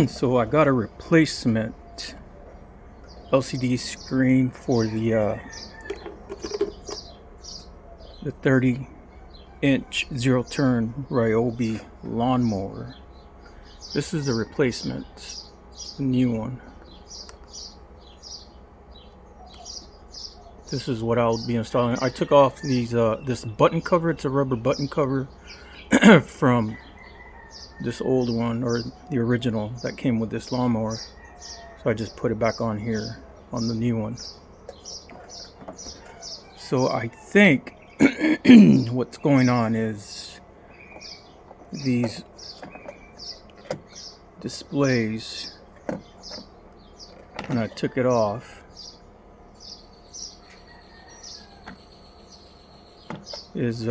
So I got a replacement LCD screen for the 30-inch zero-turn RYOBI lawnmower. This is the replacement, the new one. This is what I'll be installing. I took off these this button cover. It's a rubber button cover from this old one, or the original that came with this lawnmower. So I just put it back on here on the new one. So I think what's going on is these displays, when I took it off, is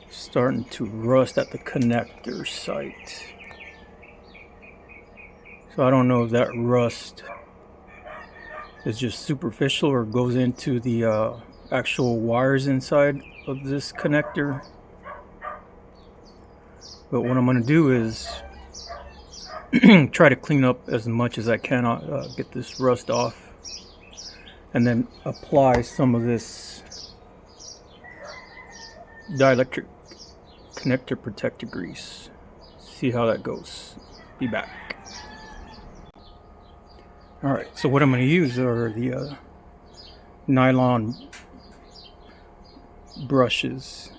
starting to rust at the connector site. So I don't know if that rust is just superficial or goes into the actual wires inside of this connector. But what I'm going to do is try to clean up as much as I can, get this rust off, and then apply some of this dielectric connector protector grease. See how that goes. Be back. Alright, so what I'm going to use are the nylon brushes.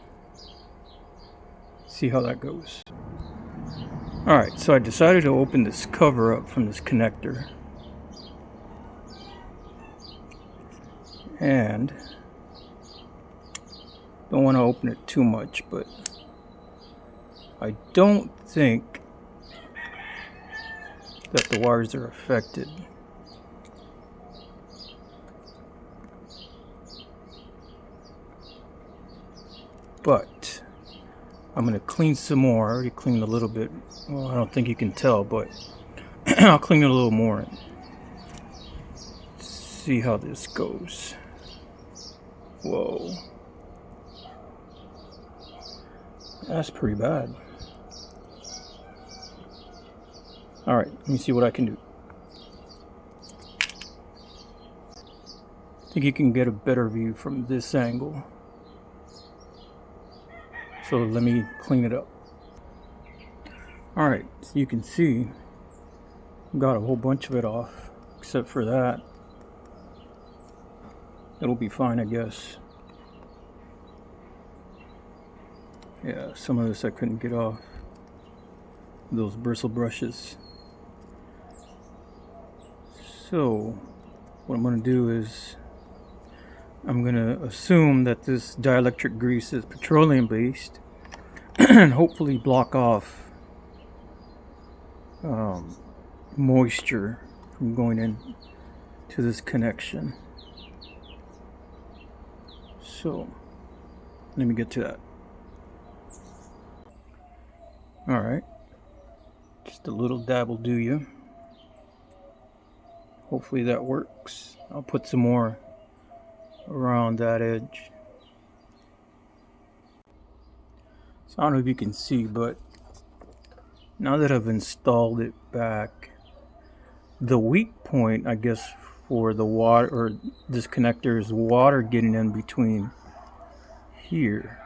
See how that goes. Alright, so I decided to open this cover up from this connector. And don't want to open it too much, but I don't think that the wires are affected. But I'm going to clean some more. I already cleaned a little bit. Well, I don't think you can tell, but I'll clean it a little more. See how this goes. Whoa. That's pretty bad. Alright, let me see what I can do. I think you can get a better view from this angle. So let me clean it up. Alright, so you can see got a whole bunch of it off, except for that. It'll be fine, I guess. Yeah, some of this I couldn't get off. Those bristle brushes. So what I'm going to do is I'm going to assume that this dielectric grease is petroleum based and hopefully block off moisture from going in to this connection. So let me get to that. Alright, just a little dab will do you. Hopefully that works. I'll put some more around that edge. So I don't know if you can see, but now that I've installed it back, the weak point, I guess, for the water, or this connector, is water getting in between here,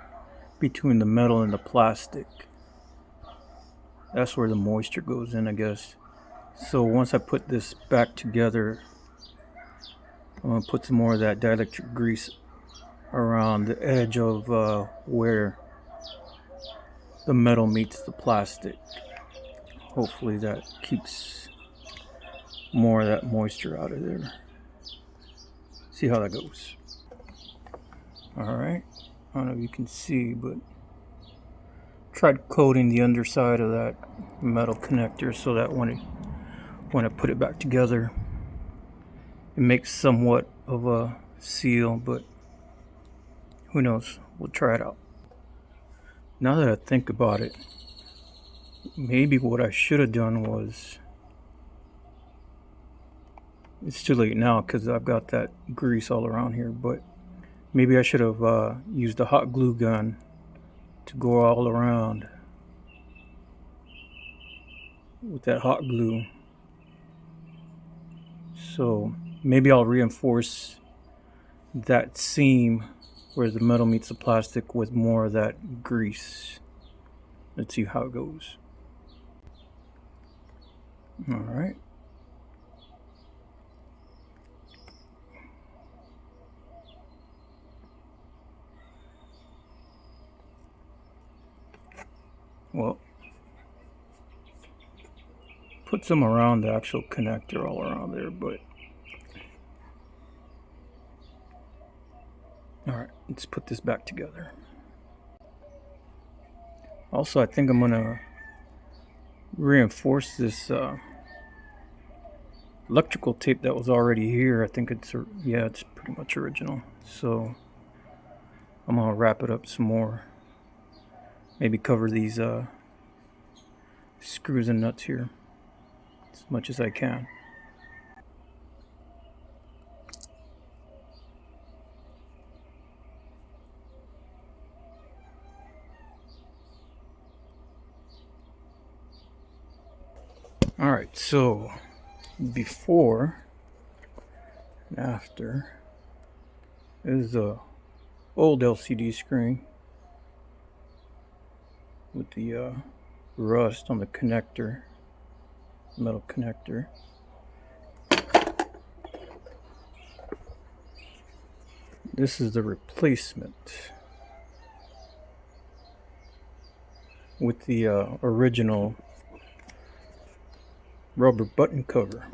between the metal and the plastic. That's where the moisture goes in, I guess. So once I put this back together, I'm going to put some more of that dielectric grease around the edge of where the metal meets the plastic. Hopefully that keeps more of that moisture out of there. See how that goes. Alright, I don't know if you can see, but tried coating the underside of that metal connector so that when I put it back together, it makes somewhat of a seal, but who knows? We'll try it out. Now that I think about it, maybe what I should have done was, it's too late now because I've got that grease all around here, but maybe I should have used a hot glue gun to go all around with that hot glue. So maybe I'll reinforce that seam where the metal meets the plastic with more of that grease. Let's see how it goes. All right. Well, put some around the actual connector all around there, but all right, let's put this back together. Also, I think I'm gonna reinforce this electrical tape that was already here. I think it's pretty much original. So I'm gonna wrap it up some more. Maybe cover these screws and nuts here as much as I can. All right, so before and after is the old LCD screen with the rust on the connector, metal connector. This is the replacement with the original rubber button cover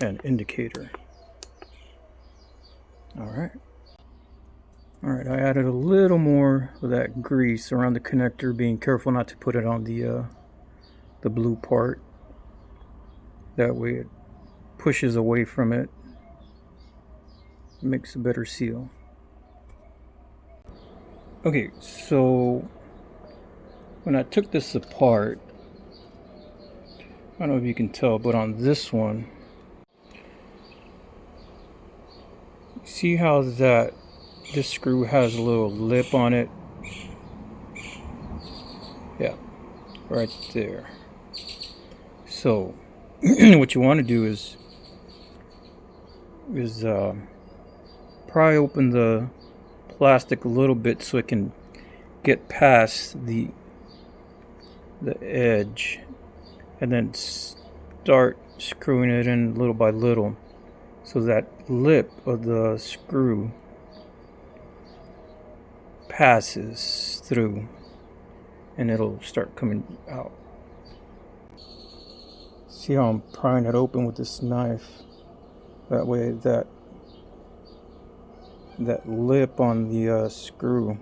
and indicator. All right, I added a little more of that grease around the connector, being careful not to put it on the blue part. That way it pushes away from it, makes a better seal. Okay, so when I took this apart, I don't know if you can tell, but on this one, see how this screw has a little lip on it? Yeah, right there. So what you want to do is pry open the plastic a little bit so it can get past the edge, and then start screwing it in little by little so that lip of the screw passes through and it'll start coming out. See how I'm prying it open with this knife? That way that lip on the screw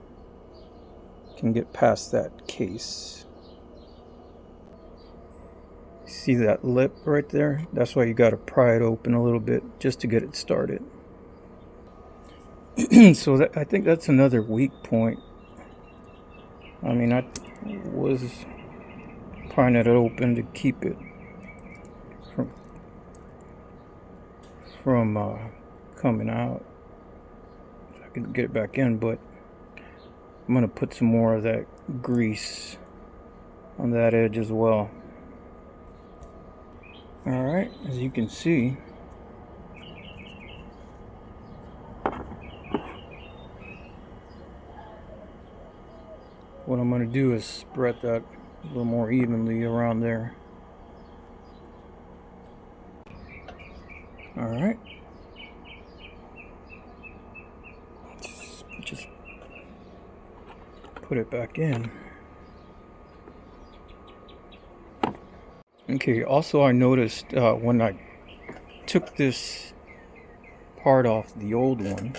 can get past that case. See that lip right there? That's why you got to pry it open a little bit just to get it started. So I think that's another weak point. I mean, I was prying it open to keep it from coming out, so I can get it back in, but I'm gonna put some more of that grease on that edge as well. All right, as you can see, what I'm going to do is spread that a little more evenly around there. All right, let's just put it back in. Okay, also I noticed when I took this part off the old one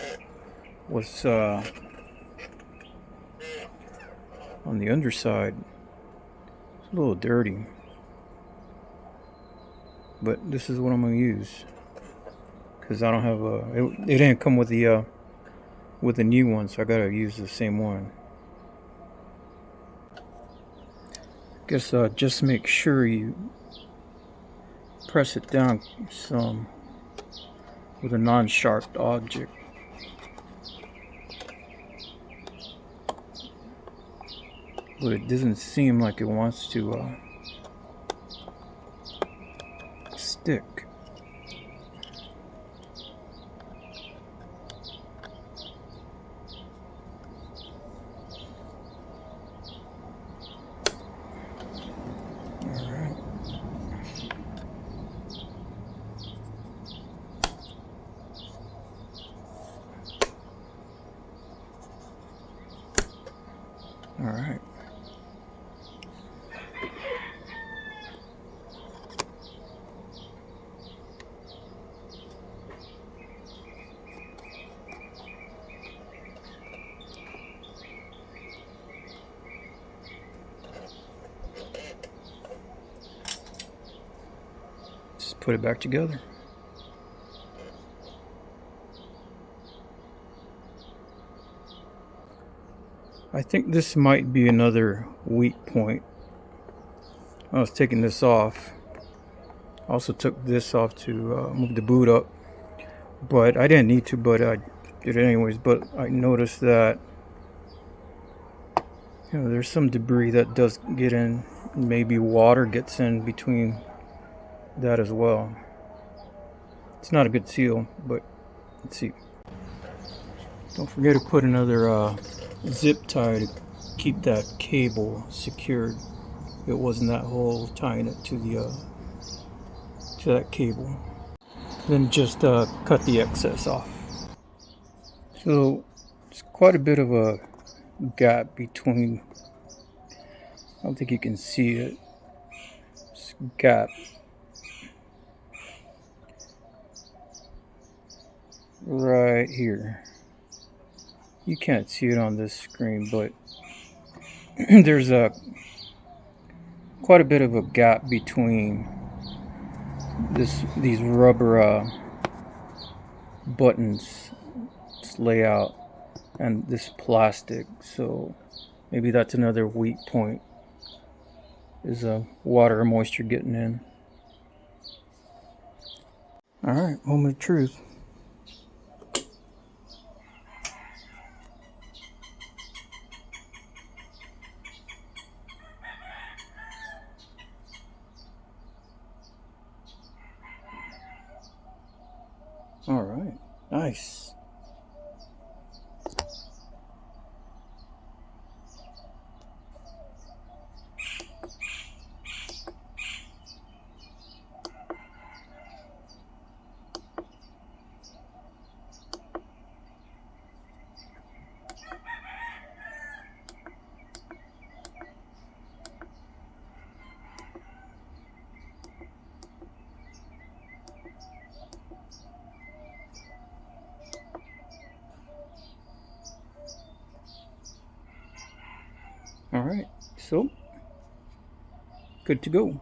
was on the underside. It's a little dirty, but this is what I'm going to use because I don't have it didn't come with the new one, so I got to use the same one. Guess just make sure you press it down some with a non-sharp object. but it doesn't seem like it wants to stick. All right. Just put it back together. I think this might be another weak point. I was taking this off. I also took this off to move the boot up, but I didn't need to, but I did it anyways. But I noticed that there's some debris that does get in. Maybe water gets in between that as well. It's not a good seal, but let's see. Don't forget to put another zip tie to keep that cable secured. It wasn't that hole tying it to the to that cable. Then just cut the excess off. So it's quite a bit of a gap between. I don't think you can see it. This gap right here. You can't see it on this screen, but there's quite a bit of a gap between these rubber buttons, this layout, and this plastic. So maybe that's another weak point, is water or moisture getting in. All right, moment of truth. All right, nice. All right, so good to go.